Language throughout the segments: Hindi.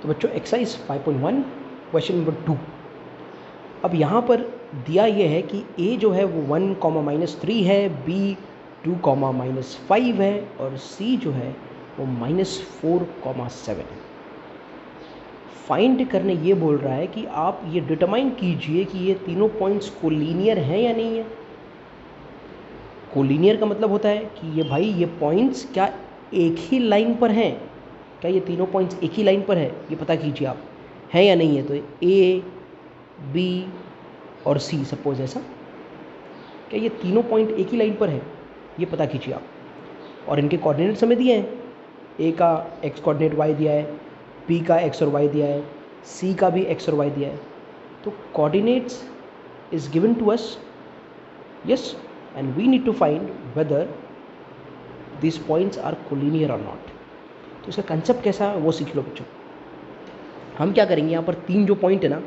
तो बच्चों एक्सरसाइज 5.1 क्वेश्चन नंबर 2। अब यहाँ पर दिया ये है कि ए जो है वो 1, -3 है, बी 2, -5 है और सी जो है वो -4, 7 है। फाइंड करने ये बोल रहा है कि आप ये डिटरमाइन कीजिए कि ये तीनों पॉइंट्स कोलिनियर हैं या नहीं है। कोलिनियर का मतलब होता है कि ये भाई ये पॉइंट्स क्या एक ही लाइन पर हैं, क्या ये तीनों पॉइंट्स एक ही लाइन पर है, ये पता कीजिए आप है या नहीं है। तो ए, बी और सी सपोज ऐसा, क्या ये तीनों पॉइंट एक ही लाइन पर है, ये पता कीजिए आप। और इनके कोऑर्डिनेट्स हमें दिए हैं, ए का एक्स कोऑर्डिनेट वाई दिया है, बी का एक्स और वाई दिया है, सी का भी एक्स और वाई दिया है। तो coordinates is given to us, yes, and we need to find whether this points are collinear और नॉट। तो इसका कंसेप्ट कैसा है वो सीख लो बच्चों। हम क्या करेंगे, यहाँ पर तीन जो पॉइंट है ना,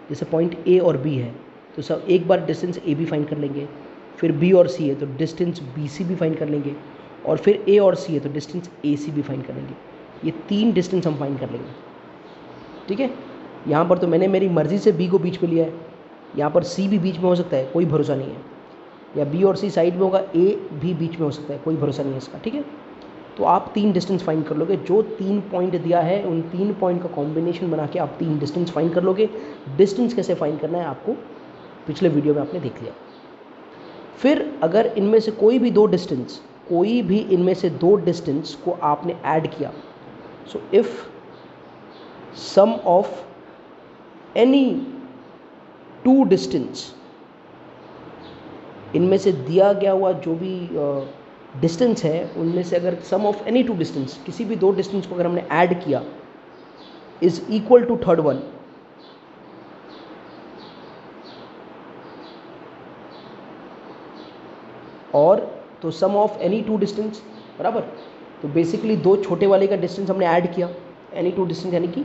जैसे पॉइंट ए और बी है तो सब एक बार डिस्टेंस ए बी फाइंड कर लेंगे, फिर बी और सी है तो डिस्टेंस बी सी भी फाइंड कर लेंगे, और फिर ए और सी है तो डिस्टेंस ए सी भी फाइंड कर लेंगे। ये तीन डिस्टेंस हम फाइंड कर लेंगे, ठीक है। यहाँ पर तो मैंने मेरी मर्ज़ी से बी को बीच में लिया है, यहाँ पर सी भी बीच में हो सकता है, कोई भरोसा नहीं है, या बी और सी साइड में होगा, ए भी बीच में हो सकता है, कोई भरोसा नहीं है इसका, ठीक है। तो आप तीन डिस्टेंस फाइंड कर लोगे, जो तीन पॉइंट दिया है उन तीन पॉइंट का कॉम्बिनेशन बना के आप तीन डिस्टेंस फाइंड कर लोगे। डिस्टेंस कैसे फाइंड करना है आपको पिछले वीडियो में आपने देख लिया। फिर अगर इनमें से कोई भी दो डिस्टेंस को आपने ऐड किया, so if sum of any two distance, इनमें से दिया गया हुआ जो भी डिस्टेंस है उनमें से अगर sum of any two distance, किसी भी दो डिस्टेंस को अगर हमने ऐड किया, is equal to third one, और तो sum of any two distance बराबर, तो बेसिकली दो छोटे वाले का डिस्टेंस हमने ऐड किया, एनी टू डिस्टेंस यानी कि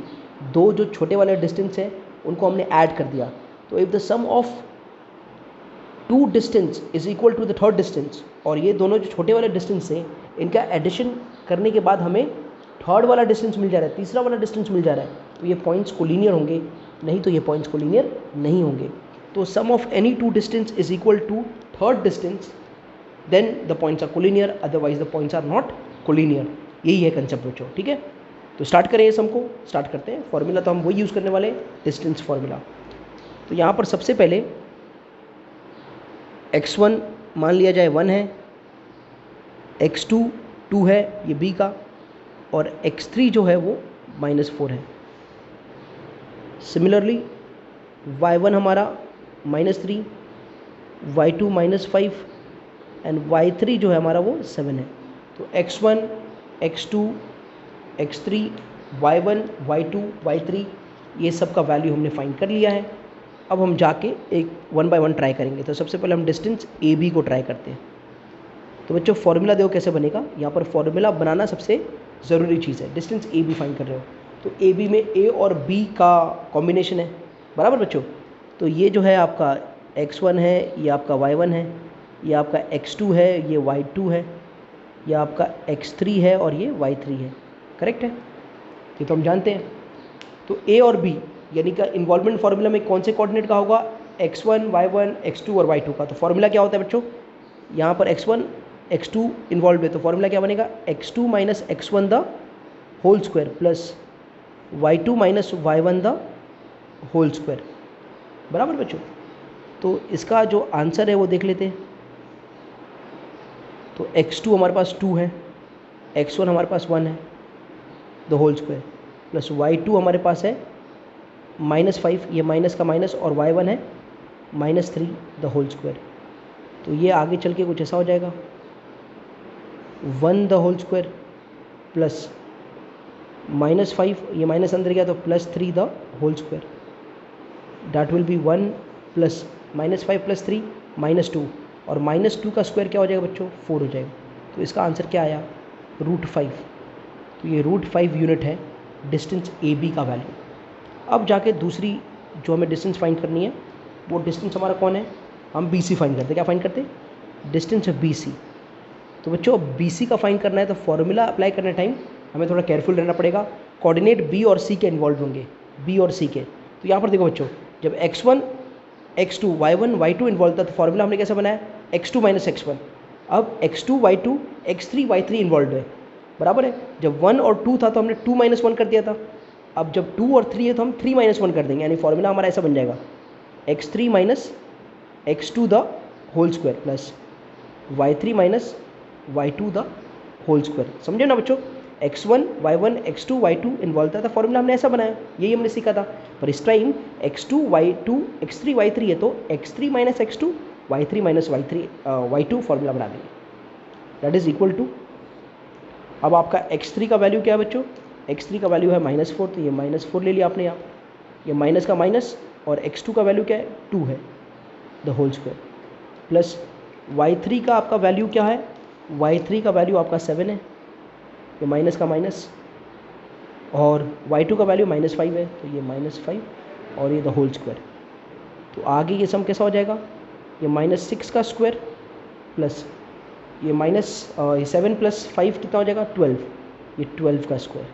दो जो छोटे वाले डिस्टेंस है उनको हमने ऐड कर दिया। तो if the sum of two distance is equal to the third distance, और ये दोनों जो छोटे वाले डिस्टेंस हैं इनका एडिशन करने के बाद हमें थर्ड वाला डिस्टेंस मिल जा रहा है, तीसरा वाला डिस्टेंस मिल जा रहा है, तो ये पॉइंट्स कोलिनियर होंगे, नहीं तो ये पॉइंट्स कोलिनियर नहीं होंगे। तो sum of any two distance is equal to third distance, then the points are collinear, otherwise the points are not collinear. यही है कंसेप्ट बच्चों, ठीक है। तो स्टार्ट करें, इस हमको स्टार्ट करते हैं। फॉर्मूला तो हम वही यूज़ करने वाले, डिस्टेंस फार्मूला। तो यहाँ पर सबसे पहले x1 मान लिया जाए 1 है, x2 2 है ये b का, और x3 जो है वो -4 है। सिमिलरली y1 हमारा -3, y2 -5 एंड y3 जो है हमारा वो 7 है। तो x1, x2, x3, y1, y2, y3 ये सब का वैल्यू हमने फाइंड कर लिया है। अब हम जाके एक 1 बाय 1 ट्राई करेंगे। तो सबसे पहले हम डिस्टेंस ए बी को ट्राई करते हैं। तो बच्चों फॉर्मूला देखो कैसे बनेगा, यहाँ पर फॉर्मूला बनाना सबसे ज़रूरी चीज़ है। डिस्टेंस ए बी फाइंड कर रहे हो तो ए बी में ए और बी का कॉम्बिनेशन है, बराबर बच्चों। तो ये जो है आपका x1 है, ये आपका y1 है, ये आपका x2 है, ये y2 है, ये आपका x3 है और ये y3 है, करेक्ट है, ये तो हम जानते हैं। तो ए और बी यानी कि इन्वॉल्वमेंट फार्मूला में कौन से कोऑर्डिनेट का होगा, x1, y1, x2 और y2 का। तो फार्मूला क्या होता है बच्चों, यहाँ पर x1, x2 इन्वॉल्व है, तो फार्मूला क्या बनेगा, x2 minus x1 the whole square plus y2 minus y1 the whole square, बराबर बच्चों। तो इसका जो आंसर है वो देख लेते हैं। तो x2 हमारे पास 2 है, x1 हमारे पास 1 है the whole square, plus y2 हमारे पास है -5, ये माइनस का माइनस, और y1 है -3 द होल स्क्वायर। तो ये आगे चल के कुछ ऐसा हो जाएगा, 1 द होल स्क्वायर प्लस -5, ये माइनस अंदर गया तो +3 the whole square, that will be 1 plus -5 plus 3 -2, और -2 का स्क्वायर क्या हो जाएगा बच्चों, 4 हो जाएगा। तो इसका आंसर क्या आया, √5। तो ये √5 यूनिट है डिस्टेंस ए बी का वैल्यू। अब जाके दूसरी जो हमें डिस्टेंस फाइंड करनी है, वो डिस्टेंस हमारा कौन है, हम बी सी फाइंड करते हैं। क्या फाइंड करते हैं, डिस्टेंस बी सी। तो बच्चों बी सी का फाइंड करना है तो फॉर्मूला अप्लाई करने टाइम हमें थोड़ा केयरफुल रहना पड़ेगा। कोऑर्डिनेट बी और सी के इन्वॉल्व होंगे, बी और सी के। तो यहाँ पर देखो बच्चों, जब x1 x2 y1 y2 involve था तो फॉर्मूला हमने कैसा बनाया, x2 माइनस x1। अब x2 y2 x3 y3 involve है, बराबर है। जब 1 और 2 था तो हमने 2 माइनस 1 कर दिया था। अब जब 2 और 3 है तो हम 3 माइनस 1 कर देंगे, यानी फॉर्मूला हमारा ऐसा बन जाएगा x3 minus x2 the whole square plus y3 minus y2 the whole square. समझे ना बच्चों, x1 y1 x2 y2 involve था, फॉर्मूला हमने ऐसा बनाया, यही हमने सीखा था। पर इस time x2 y2 x3 y3 है तो x3 minus x2 y3 minus y2 formula बना देंगे, दैट इज इक्वल टू। अब आपका x3 का वैल्यू क्या है बच्चों, x3 का वैल्यू है -4, तो ये -4 ले लिया आपने यहाँ, ये माइनस का माइनस, और x2 का वैल्यू क्या है 2 है the whole square, plus y3 का आपका वैल्यू क्या है, y3 का वैल्यू आपका 7 है, ये माइनस का माइनस, और y2 का वैल्यू -5 है तो ये -5 और ये द होल स्क्वायर। तो आगे ये सम कैसा हो जाएगा, ये -6 का स्क्वायर प्लस ये -7 प्लस 5 कितना हो जाएगा 12, ये 12 का स्क्वायर।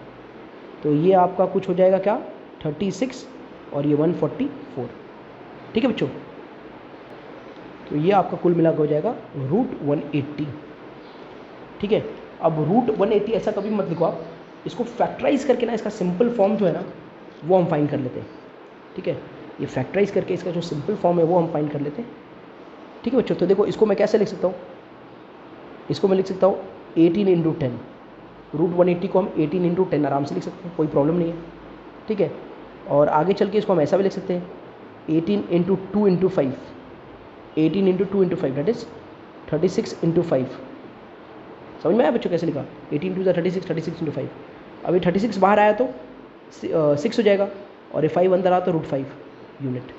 तो ये आपका कुछ हो जाएगा क्या 36 और ये 144। ठीक है बच्चों, तो ये आपका कुल मिलाकर हो जाएगा √180। ठीक है, अब √180 ऐसा कभी मत लिखो आप, इसको फैक्टराइज करके ना इसका सिंपल फॉर्म जो है ना वो हम फाइंड कर लेते हैं। ठीक है, ये फैक्टराइज करके इसका जो सिंपल फॉर्म है वो हम फाइंड कर लेते हैं। ठीक है बच्चों, तो देखो इसको मैं कैसे लिख सकता हूँ, इसको मैं लिख सकता हूँ 18 × 10, √180 को हम 18 × 10 आराम से लिख सकते हैं, कोई प्रॉब्लम नहीं है। ठीक है, और आगे चल के इसको हम ऐसा भी लिख सकते हैं 18 × 2 × 5, 18 × 2 × 5 दैट इज 36 × 5। समझ में आया बच्चों कैसे लिखा, 18 2 36, 36 × 5। अभी 36 बाहर आया तो 6 हो जाएगा, और ये 5 अंदर आया तो √5 यूनिट।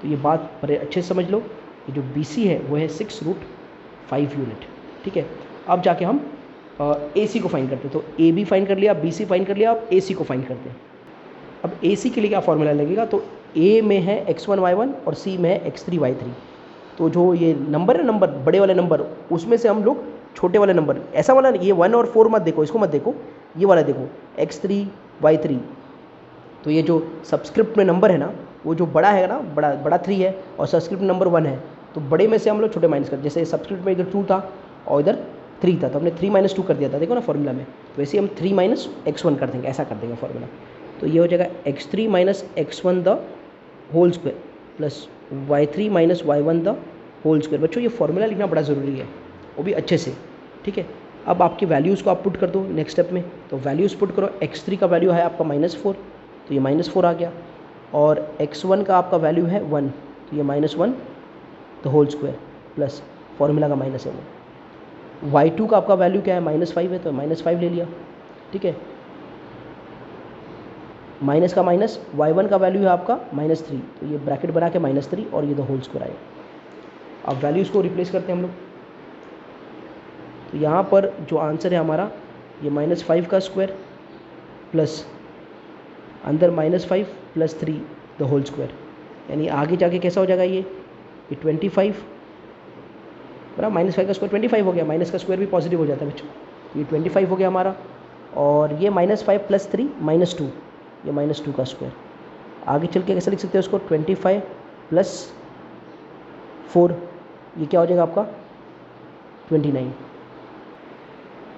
तो ये बात पर अच्छे से समझ लो, ये जो BC है वो है 6√5 यूनिट। ठीक है, अब जाके हम AC को फाइंड करते हैं। तो AB फाइंड कर लिया, BC फाइंड कर लिया, अब AC को फाइंड करते हैं। अब AC के लिए क्या फॉर्मूला लगेगा, तो A में है x1 y1 और C में है x3 y3। तो जो ये नंबर है, नंबर बड़े वाले नंबर, उसमें से हम लोग छोटे वाले नंबर, ऐसा वाला ये 1 और 4 मत देखो, इसको मत देखो, ये वाला देखो x3 y3। तो ये जो सब्सक्रिप्ट में नंबर है ना, वो जो बड़ा है ना, बड़ा 3 है और सब्सक्रिप्ट नंबर 1 है, तो बड़े में से हम लोग छोटे माइनस कर, जैसे सब्सक्रिप्ट में इधर 2 था और इधर 3 था तो हमने 3 - 2 कर दिया था, देखो ना फॉर्मूला में। तो वैसे हम 3 - x1 कर देंगे, ऐसा कर देंगे फॉर्मूला। तो ये हो जाएगा x3 - x1 the whole square plus y3 - y1 the whole square. बच्चों ये फॉर्मूला लिखना बड़ा ज़रूरी है, वो भी अच्छे से। ठीक है, अब आपके वैल्यूज़ को आप पुट कर दो नेक्स्ट स्टेप में। तो वैल्यूज़ पुट करो, x3 का वैल्यू है आपका -4, तो ये -4 आ गया, और x1 का आपका वैल्यू है 1, तो ये -1 the whole square plus formula का माइनस है वो। y2 का आपका वैल्यू क्या है, -5 है, तो -5 ले लिया। ठीक है, माइनस का माइनस, y1 का वैल्यू है आपका -3, तो ये ब्रैकेट बना के -3 और ये द होल स्क्वायर आएगा। अब वैल्यूज़ को रिप्लेस करते हैं हम लोग। तो यहाँ पर जो आंसर है हमारा, ये -5 का स्क्वायर प्लस अंदर -5 प्लस 3 द होल स्क्वायर, यानी आगे जाके कैसा हो जाएगा ये 25, बराबर -5 का स्क्वायर 25 हो गया, माइनस का स्क्वायर भी पॉजिटिव हो जाता है बच्चों। ये 25 हो गया हमारा, और ये -5 प्लस 3 -2, ये -2 का स्क्वायर। आगे चल के कैसे लिख सकते हैं उसको, 25 प्लस 4, ये क्या हो जाएगा आपका 29।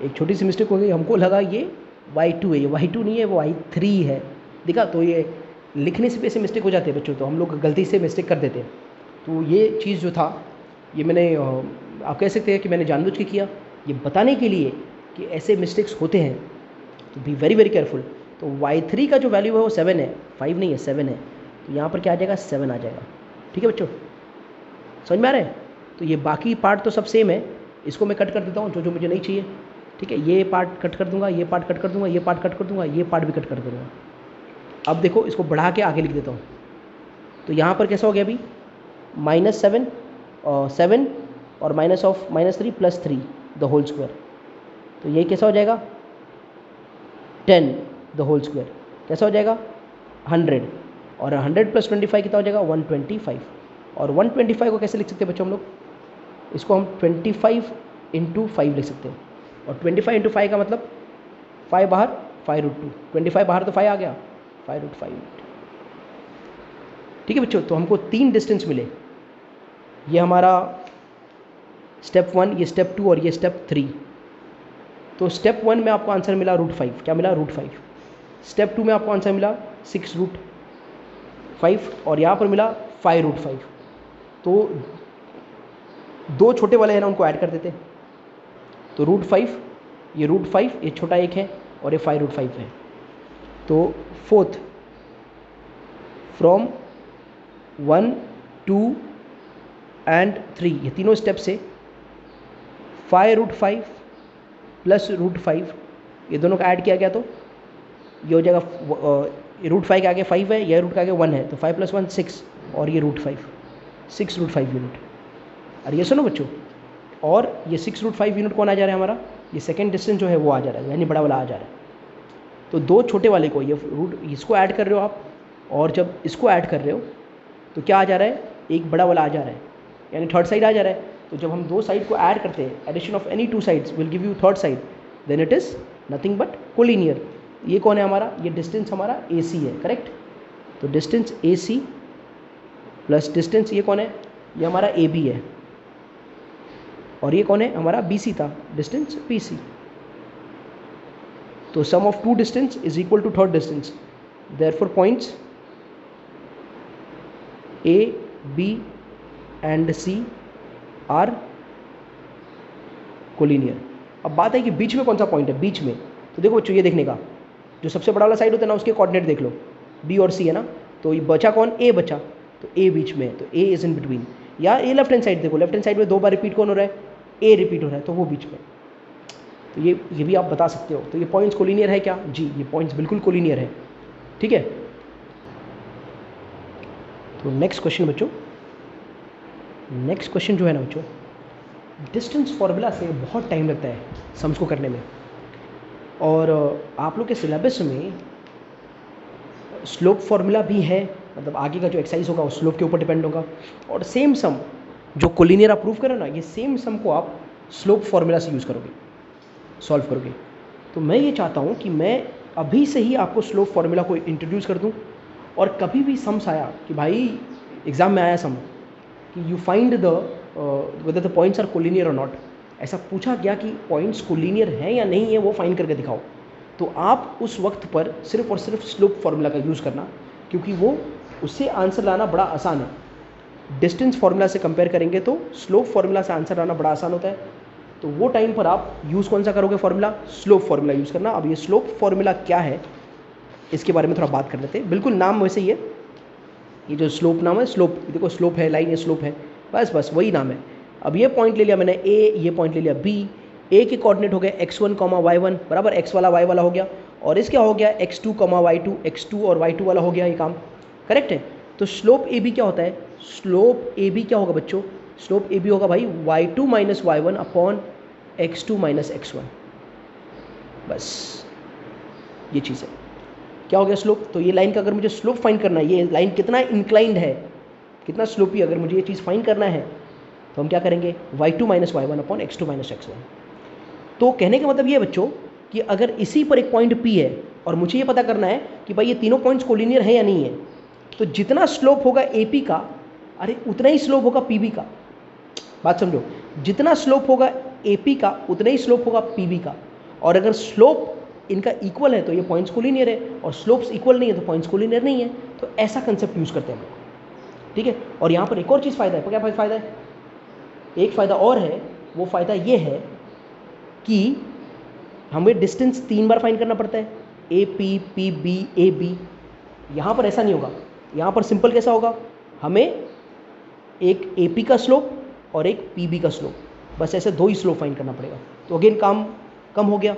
एक छोटी सी मिस्टेक हो गई, हमको लगा ये y2 है, ये y2 नहीं है, वो y3 है। देखा, तो ये लिखने से भी ऐसे मिस्टेक हो जाते हैं बच्चों, तो हम लोग गलती से मिस्टेक कर देते हैं। तो ये चीज़ जो था, ये मैंने आप कह सकते हैं कि मैंने जानबूझ के किया, ये बताने के लिए कि ऐसे मिस्टेक्स होते हैं, तो बी वेरी वेरी केयरफुल। तो y3 का जो वैल्यू है वो 7 है, 5 नहीं है, 7 है, तो यहाँ पर क्या आ जाएगा 7 आ जाएगा। ठीक है बच्चों, समझ में आ रहा है। तो ये बाकी पार्ट तो सब सेम है, इसको मैं कट कर देता हूँ जो जो मुझे नहीं चाहिए। ठीक है, ये पार्ट कट कर दूंगा, ये पार्ट कट कर दूंगा, ये पार्ट कट कर दूंगा, ये पार्ट भी कट कर दूंगा। अब देखो इसको बढ़ा के आगे लिख देता हूँ। तो यहाँ पर कैसा हो गया अभी, -7 और 7 और -3 प्लस 3 द होल स्क्वायर, तो ये कैसा हो जाएगा 10 द होल स्क्वायर, कैसा हो जाएगा 100, और 100 प्लस 25 कितना हो जाएगा 125। और 125 को कैसे लिख सकते हैं बच्चों हम लोग, इसको हम 25 × 5 लिख सकते हैं, और 25 × 5 का मतलब 5 बाहर 5√2, 25 बाहर तो 5 आ गया, 5√5। ठीक है बच्चों, तो हमको 3 डिस्टेंस मिले, ये हमारा स्टेप 1, ये स्टेप 2 और ये स्टेप 3। तो स्टेप 1 में आपको आंसर मिला √5, क्या मिला √5। स्टेप 2 में आपको आंसर मिला 6√5 और यहाँ पर मिला 5√5। तो 2 छोटे वाले हैं ना, उनको ऐड कर देते, तो √5, ये √5, ये छोटा एक है और ये 5√5 है। तो 4th फ्रॉम 1, 2 एंड 3, ये तीनों स्टेप से 5√5 प्लस √5, ये दोनों का ऐड किया गया तो ये हो जाएगा, √5 के आगे 5 है, यह रूट के आगे 1 है, तो 5 + 1 6 और ये √5, 6√5 यूनिट। अरे ये सुनो बच्चों, और ये 6√5 यूनिट कौन आ जा रहा है हमारा, ये सेकेंड डिस्टेंस जो है वो आ जा रहा है, यानी बड़ा वाला आ जा रहा है। तो 2 छोटे वाले को ये इसको ऐड कर रहे हो आप, और जब इसको ऐड कर रहे हो तो क्या आ जा रहा है, एक बड़ा वाला आ जा रहा है, यानी थर्ड साइड आ जा रहा है। तो जब हम 2 साइड को ऐड करते हैं, addition of any 2 sides will give you third side, then it is nothing but collinear. ये कौन है हमारा, ये डिस्टेंस हमारा AC है, करेक्ट। तो डिस्टेंस AC प्लस डिस्टेंस ये कौन है, ये हमारा AB है, और ये कौन है हमारा BC था, डिस्टेंस BC। तो sum of 2 distance is equal to third distance, therefore points A, B and C are collinear. अब बात है कि बीच में कौन सा पॉइंट है, बीच में तो देखो बच्चों, ये देखने का, जो सबसे बड़ा वाला साइड होता है ना, उसके कोऑर्डिनेट देख लो, B और C है ना, तो ये बचा कौन, A बचा, तो A बीच में है, तो A इज इन बिटवीन। या ये लेफ्ट हैंड साइड देखो, लेफ्ट हैंड साइड में 2 बार रिपीट कौन हो रहा है, A रिपीट हो रहा है, तो वो बीच में। तो ये भी आप बता सकते हो। तो ये पॉइंट्स कोलिनियर है क्या, जी ये पॉइंट्स बिल्कुल कोलिनियर है। ठीक है, तो नेक्स्ट क्वेश्चन बच्चों, नेक्स्ट क्वेश्चन जो है ना बच्चों, डिस्टेंस फॉर्मूला से बहुत टाइम लगता है सम्स को करने में, और आप लोग के सिलेबस में स्लोप फार्मूला भी है, मतलब आगे का जो एक्सरसाइज होगा वो स्लोप के ऊपर डिपेंड होगा, और सेम सम जो कोलिनियर आप प्रूव करो ना, ये सेम सम को आप स्लोप फार्मूला से यूज़ करोगे, सॉल्व करोगे। तो मैं ये चाहता हूँ कि मैं अभी से ही आपको स्लोप फार्मूला को इंट्रोड्यूस कर दूँ, और कभी भी सम्स आया कि भाई एग्ज़ाम में आया सम कि you find the whether the points are collinear और नॉट, ऐसा पूछा गया कि पॉइंट्स कोलिनियर हैं या नहीं है, वो फाइंड करके दिखाओ, तो आप उस वक्त पर सिर्फ और सिर्फ स्लोप फार्मूला का यूज़ करना, क्योंकि वो उससे आंसर लाना बड़ा आसान है। डिस्टेंस फार्मूला से कंपेयर करेंगे तो स्लोप फार्मूला से आंसर लाना बड़ा आसान होता है, तो वो टाइम पर आप यूज़ कौन सा करोगे फार्मूला, स्लोप फार्मूला यूज़ करना। अब ये स्लोप फार्मूला क्या है, इसके बारे में थोड़ा बात कर लेते हैं। बिल्कुल नाम वैसे ही है, ये जो स्लोप नाम है, स्लोप देखो, स्लोप है, लाइन है, स्लोप है, बस वही नाम है। अब ये पॉइंट ले लिया मैंने A, ये पॉइंट ले लिया B, A के कोऑर्डिनेट हो गए x1, y1 बराबर x वाला y वाला हो गया, और इसका हो गया x2, y2, x2 और y2 वाला हो गया, ये काम करेक्ट है। तो स्लोप AB क्या होता है, स्लोप AB क्या होगा बच्चों, स्लोप AB होगा भाई y2 - y1 upon x2 - x1, बस ये चीज़ है। क्या हो गया स्लोप, तो ये लाइन का अगर मुझे स्लोप फाइंड करना है, ये लाइन कितना इंक्लाइंड है, कितना स्लोपी, अगर मुझे ये चीज़ फाइंड करना है तो हम क्या करेंगे, y2 - y1 upon x2 - x1। तो कहने का मतलब ये है बच्चों कि अगर इसी पर एक पॉइंट P है और मुझे ये पता करना है कि भाई ये तीनों पॉइंट्स कोलिनियर है या नहीं है, तो जितना स्लोप होगा AP का, अरे उतना ही स्लोप होगा PB का। बात समझो, जितना स्लोप होगा AP का उतना ही स्लोप होगा PB का, और अगर स्लोप इनका इक्वल है तो ये पॉइंट्स कोलिनियर है, और स्लोप्स इक्वल नहीं है तो पॉइंट्स कोलिनियर नहीं है। तो ऐसा कंसेप्ट यूज़ करते हैं हम लोग, ठीक है। और यहाँ पर एक और चीज़ फ़ायदा है, क्या फ़ायदा है, एक फ़ायदा और है, वो फ़ायदा ये है कि हमें डिस्टेंस 3 बार फाइंड करना पड़ता है, AP, PB, AB। यहाँ पर ऐसा नहीं होगा, यहाँ पर सिंपल कैसा होगा, हमें एक AP का स्लोप और एक PB का स्लोप, बस ऐसे 2 ही स्लोप फाइंड करना पड़ेगा। तो अगेन काम कम हो गया।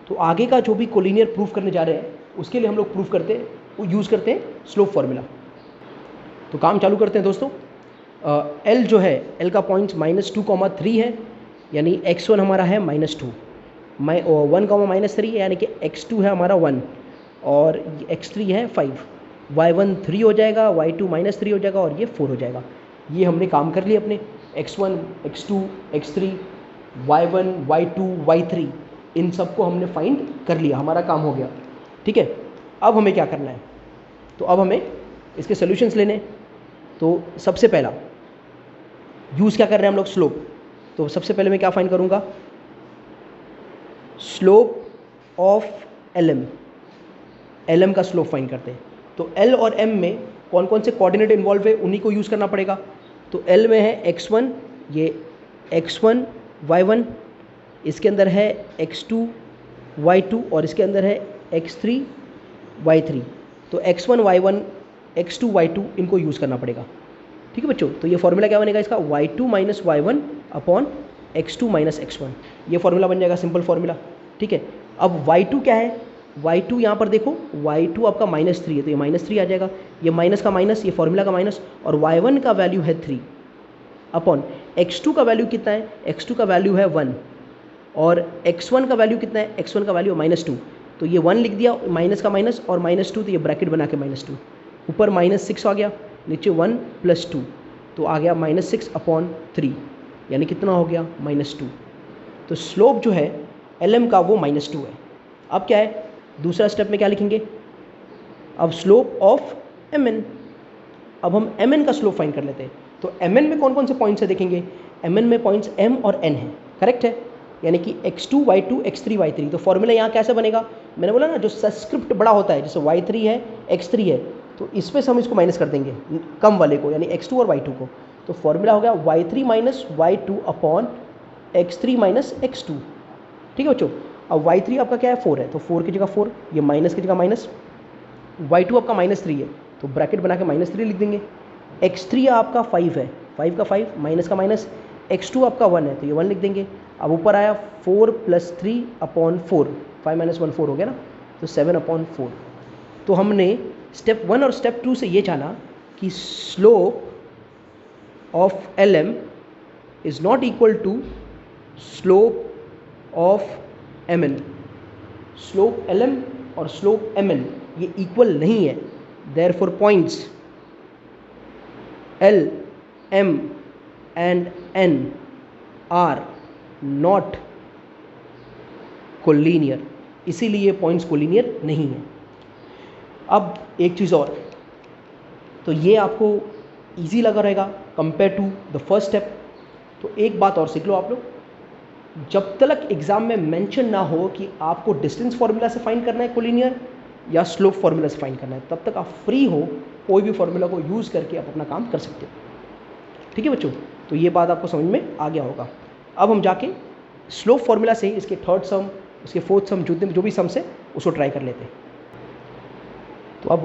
तो आगे का जो भी कोलिनियर प्रूफ करने जा रहे हैं उसके लिए हम लोग प्रूफ करते हैं, वो यूज़ करते हैं स्लोप फार्मूला। तो काम चालू करते हैं दोस्तों। L जो है, L का पॉइंट -2, 3 है, यानी x1 हमारा है -2, 1, -3 है, यानी कि x2 है हमारा 1 और x3 है 5, y1 3 हो जाएगा, y2 -3 हो जाएगा और ये 4 हो जाएगा। ये हमने काम कर लिए अपने, x1, x2, x3, y1, y2, y3, इन सबको हमने फाइंड कर लिया, हमारा काम हो गया। ठीक है, अब हमें क्या करना है, तो अब हमें इसके सॉल्यूशंस लेने। तो सबसे पहला यूज़ क्या कर रहे हैं हम लोग, स्लोप। तो सबसे पहले मैं क्या फाइंड करूँगा, स्लोप ऑफ एल एम का स्लोप फाइंड करते हैं। तो एल और एम में कौन कौन से कोऑर्डिनेट इन्वॉल्व है, उन्हीं को यूज़ करना पड़ेगा। तो एल में है x1, ये x1 y1, इसके अंदर है x2 y2 और इसके अंदर है x3 y3। तो x1 y1 x2 y2 इनको यूज़ करना पड़ेगा। ठीक है बच्चों, तो ये फॉर्मूला क्या बनेगा इसका, y2 minus y1 upon x2 minus x1, ये फॉर्मूला बन जाएगा, सिंपल फॉर्मूला। ठीक है, अब y2 क्या है, y2 यहाँ पर देखो, y2 आपका -3 है, तो ये -3 आ जाएगा, ये माइनस का माइनस, ये फॉर्मूला का माइनस, और y1 का वैल्यू है 3 अपॉन x2 का वैल्यू कितना है, x2 का वैल्यू है 1 और x1 का वैल्यू कितना है, x1 का वैल्यू है -2। तो ये 1 लिख दिया, माइनस का माइनस और -2, तो ये ब्रैकेट बना के -2, ऊपर -6 आ गया, नीचे 1 + 2, तो आ गया -6 अपॉन 3, यानी कितना हो गया, -2। तो स्लोप जो है LM का वो -2 है। अब क्या है, दूसरा स्टेप में क्या लिखेंगे, अब स्लोप ऑफ MN। अब हम MN का स्लोप फाइंड कर लेते हैं। तो MN में कौन कौन से पॉइंट्स है देखेंगे, MN में पॉइंट्स M और N है, करेक्ट है, यानी कि x2 y2 x3 y3। तो फॉर्मूला यहाँ कैसे बनेगा, मैंने बोला ना जो सब्सक्रिप्ट बड़ा होता है, जैसे y3 है x3 है, तो इसमें से हम इसको माइनस कर देंगे कम वाले को, यानी x2 और y2 को। तो फॉर्मूला हो गया y3 minus y2 upon x3 minus x2। ठीक है बच्चों, अब y3 आपका क्या है, 4 है, तो 4 की जगह 4, ये माइनस की जगह माइनस, y2 आपका -3 है, तो ब्रैकेट बना के -3 लिख देंगे। x3 आपका 5 है, 5 का 5 माइनस का माइनस, x2 आपका 1 है, तो ये 1 लिख देंगे। अब ऊपर आया 4 + 3 अपॉन 4, 5 - 1 4 हो गया ना, तो 7 अपॉन 4। तो हमने स्टेप 1 और स्टेप 2 से ये जाना कि slope of LM is not equal to slope of MN। Slope LM और स्लोप MN ये इक्वल नहीं है, therefore points L, M and N are not collinear, इसीलिए पॉइंट्स कोलिनियर नहीं है। अब एक चीज़ और, तो ये आपको इजी लगा रहेगा compare to the first step. तो एक बात और सीख लो आप लोग, जब तक एग्जाम में मेंशन ना हो कि आपको डिस्टेंस फार्मूला से फाइंड करना है कोलिनियर या स्लोप फार्मूला से फाइंड करना है, तब तक आप फ्री हो, कोई भी फार्मूला को यूज़ करके आप अपना काम कर सकते हो। ठीक है बच्चों, तो ये बात आपको समझ में आ गया होगा। अब हम जाके स्लोप फार्मूला से इसके थर्ड सम, इसके फोर्थ सम, जो भी सम्स है उसको ट्राई कर लेते हैं। तो अब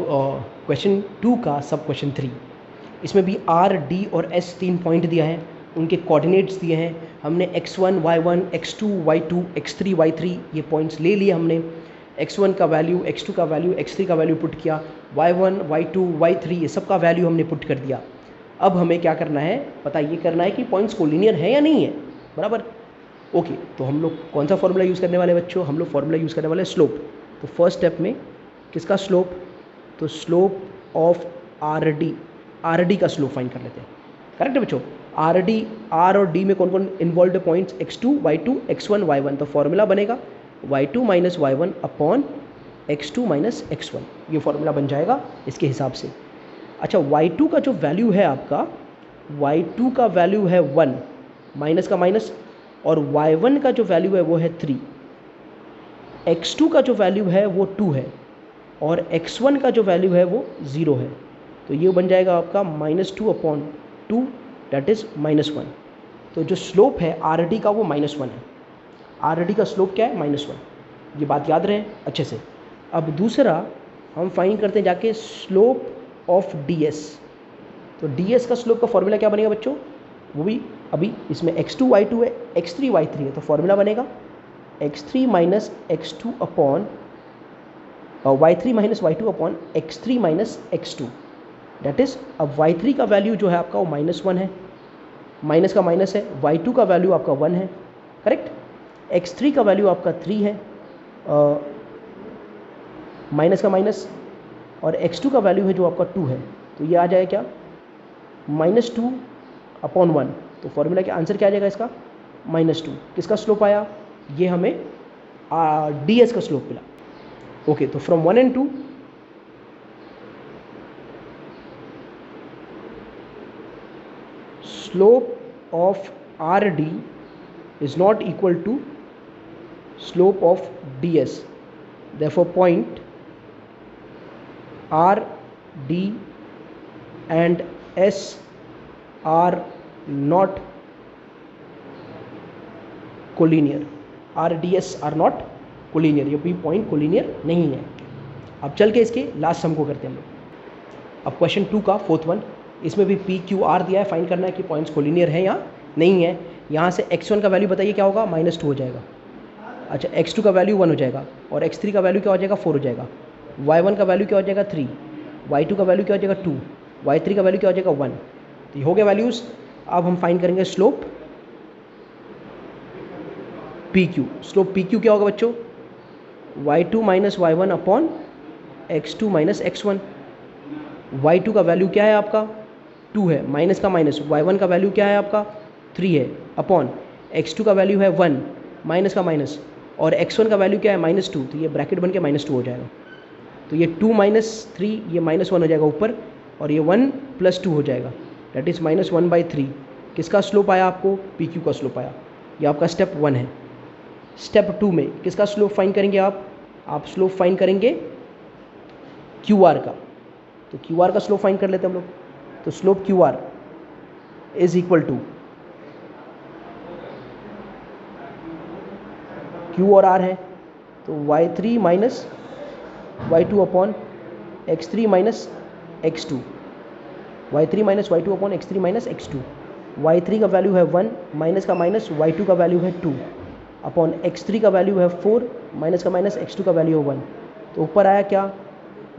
क्वेश्चन 2 का सब क्वेश्चन 3, इसमें भी R, D और S 3 पॉइंट दिया है, उनके कोऑर्डिनेट्स दिए हैं। हमने x1 y1 x2 y2 x3 y3 ये पॉइंट्स ले लिए हमने। x1 का वैल्यू, x2 का वैल्यू, x3 का वैल्यू पुट किया, y1 y2 y3 ये सब का वैल्यू हमने पुट कर दिया। अब हमें क्या करना है, पता ये करना है कि पॉइंट्स कोलिनियर है या नहीं है, बराबर। ओके, तो हम लोग कौन सा फॉर्मूला यूज़ करने वाले बच्चों, हम लोग फॉर्मूला यूज़ करने वाले स्लोप। तो फर्स्ट स्टेप में किसका स्लोप, तो स्लोप ऑफ RD का स्लोप फाइंड कर लेते हैं, करेक्ट है बच्चों। R और D में कौन कौन इन्वॉल्व है points, x2 y2 x1 y1। तो फॉर्मूला बनेगा y2 minus y1 upon x2 minus x1, ये फॉर्मूला बन जाएगा इसके हिसाब से। अच्छा, y2 का जो वैल्यू है आपका, y2 का वैल्यू है 1, माइनस का माइनस, और y1 का जो वैल्यू है वो है 3, x2 का जो वैल्यू है वो 2 है, और x1 का जो वैल्यू है वो 0 है। तो ये बन जाएगा आपका -2 अपॉन 2, दैट इज़ -1। तो जो स्लोप है RD का वो -1 है। RD का स्लोप क्या है, -1, ये बात याद रहे अच्छे से। अब दूसरा हम फाइंड करते हैं जाके स्लोप ऑफ DS। तो DS का स्लोप का फॉर्मूला क्या बनेगा बच्चों, वो भी अभी इसमें x2 y2 है, x3 y3 है, तो फॉर्मूला बनेगा x3 minus x2 upon y3 minus y2 upon x3 minus x2, that is, अब y3 का वैल्यू जो है आपका वो -1 है, माइनस का माइनस है, y2 का वैल्यू आपका 1 है, करेक्ट, x3 का वैल्यू आपका 3 है, माइनस का माइनस, और x2 का वैल्यू है जो आपका 2 है, तो ये आ जाएगा क्या, -2 अपॉन 1। तो फॉर्मूला का आंसर क्या आ जाएगा इसका, -2। किसका स्लोप आया, ये हमें ds का स्लोप मिला। ओके, तो from 1 and 2 slope of RD is not equal to slope of DS. Therefore, point RD and S are not collinear. RDS are not collinear. ये भी पॉइंट कोलिनियर नहीं है। अब चल के इसके लास्ट सम को करते हैं हम लोग। अब क्वेश्चन 2 का फोर्थ वन, इसमें भी पी क्यू आर दिया है, फाइंड करना है कि पॉइंट्स कोलिनियर हैं या नहीं है। यहाँ से x1 का वैल्यू बताइए क्या होगा, -2 हो जाएगा। अच्छा, x2 का वैल्यू 1 हो जाएगा और x3 का वैल्यू क्या हो जाएगा, 4 हो जाएगा। y1 का वैल्यू क्या हो जाएगा, 3, y2 का वैल्यू क्या हो जाएगा, 2, y3 का वैल्यू क्या हो जाएगा, 1। तो ये हो गया वैल्यूज़। अब हम फाइंड करेंगे slope P Q. Slope P Q क्या होगा बच्चों, y2 minus y1 upon x2 minus x1। y2 का वैल्यू क्या है आपका, 2 है, माइनस का माइनस। y1 का वैल्यू क्या है आपका, 3 है, अपॉन x2 का वैल्यू है 1, माइनस का माइनस, और x1 का वैल्यू क्या है, -2। तो ये ब्रैकेट बन के -2 हो जाएगा। तो ये 2 - 3 ये -1 हो जाएगा ऊपर, और ये 1 + 2 हो जाएगा, डेट इज़ -1/3। किसका स्लोप आया आपको, पी क्यू का स्लोप आया। ये आपका स्टेप 1 है। स्टेप 2 में किसका स्लोप फाइंड करेंगे आप स्लोप फाइंड करेंगे क्यू आर का। तो क्यू आर का स्लोप फाइंड कर लेते हैं हम लोग। तो slope Q R is equal to, Q और आर है तो y3 minus y2 upon x3 minus x2, y3 minus y2 upon x3 minus x2। y3 का वैल्यू है 1, माइनस का माइनस, y2 का वैल्यू है 2, अपॉन x3 का वैल्यू है 4, माइनस का माइनस, x2 का वैल्यू है 1। तो ऊपर आया क्या,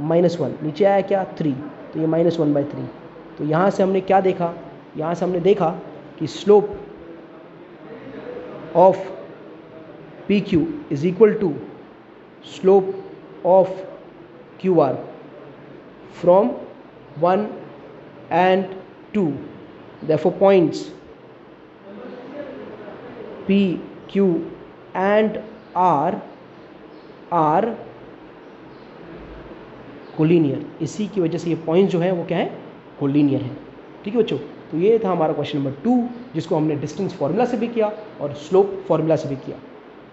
-1, नीचे आया क्या, 3, तो ये -1/3। तो यहाँ से हमने क्या देखा, यहाँ से हमने देखा कि slope of P Q is equal to slope of Q R from 1 and 2। Therefore, points P, Q and R are collinear. इसी की वजह से ये पॉइंट जो है वो क्या है, कोलिनियर है। ठीक है बच्चों, तो ये था हमारा क्वेश्चन नंबर 2, जिसको हमने डिस्टेंस फार्मूला से भी किया और स्लोप फार्मूला से भी किया।